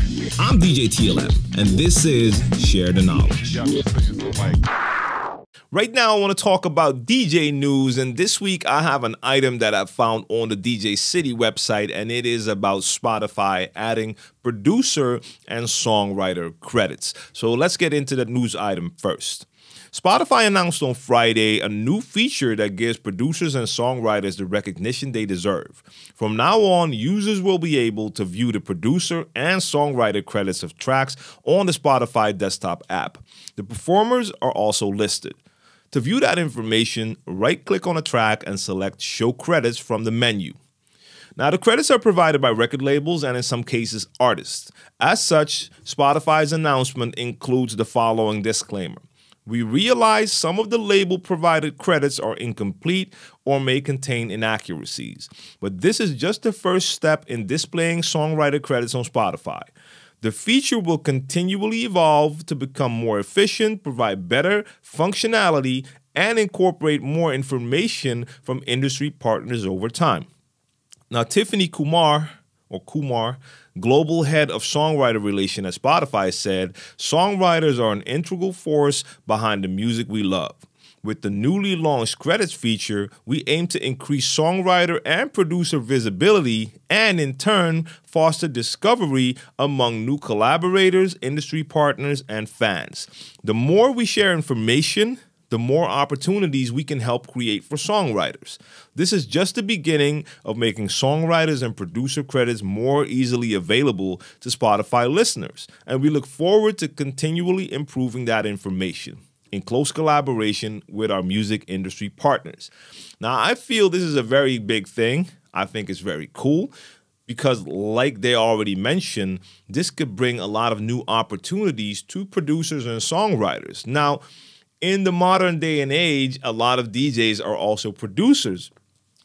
I'm djTLM, and this is Share the Knowledge. Right now, I want to talk about DJ news, and this week I have an item that I found on the DJ City website, and it is about Spotify adding producer and songwriter credits. So let's get into the news item first. Spotify announced on Friday a new feature that gives producers and songwriters the recognition they deserve. From now on, users will be able to view the producer and songwriter credits of tracks on the Spotify desktop app. The performers are also listed. To view that information, right-click on a track and select Show Credits from the menu. Now, the credits are provided by record labels and in some cases artists. As such, Spotify's announcement includes the following disclaimer. We realize some of the label-provided credits are incomplete or may contain inaccuracies, but this is just the first step in displaying songwriter credits on Spotify. The feature will continually evolve to become more efficient, provide better functionality, and incorporate more information from industry partners over time. Now, Tiffany Kumar, global head of songwriter relation at Spotify, said, "Songwriters are an integral force behind the music we love. With the newly launched credits feature, we aim to increase songwriter and producer visibility and, in turn, foster discovery among new collaborators, industry partners, and fans. The more we share information, the more opportunities we can help create for songwriters. This is just the beginning of making songwriters and producer credits more easily available to Spotify listeners, and we look forward to continually improving that information in close collaboration with our music industry partners." Now, I feel this is a very big thing. I think it's very cool because, like they already mentioned, this could bring a lot of new opportunities to producers and songwriters. Now, in the modern day and age, a lot of DJs are also producers.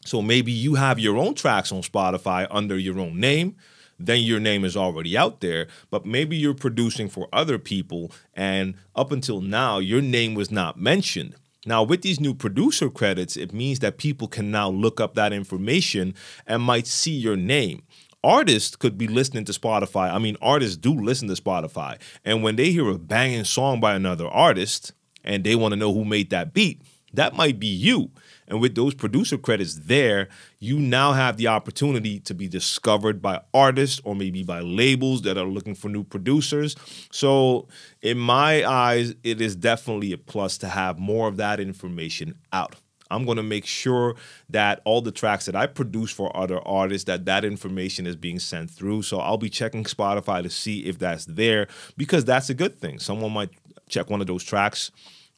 So maybe you have your own tracks on Spotify under your own name. Then your name is already out there, but maybe you're producing for other people, and up until now, your name was not mentioned. Now, with these new producer credits, it means that people can now look up that information and might see your name. Artists could be listening to Spotify. I mean, artists do listen to Spotify, and when they hear a banging song by another artist, and they want to know who made that beat, that might be you. And with those producer credits there, you now have the opportunity to be discovered by artists or maybe by labels that are looking for new producers. So in my eyes, it is definitely a plus to have more of that information out. I'm going to make sure that all the tracks that I produce for other artists, that information is being sent through. So I'll be checking Spotify to see if that's there, because that's a good thing. Someone might check one of those tracks,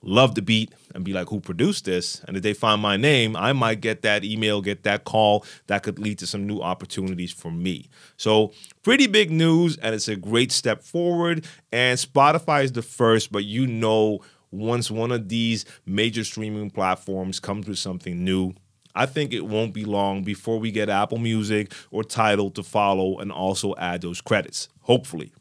love the beat, and be like, who produced this? And if they find my name, I might get that email, get that call that could lead to some new opportunities for me. So pretty big news, and it's a great step forward. And Spotify is the first, but you know, once one of these major streaming platforms comes with something new, I think it won't be long before we get Apple Music or Tidal to follow and also add those credits, hopefully.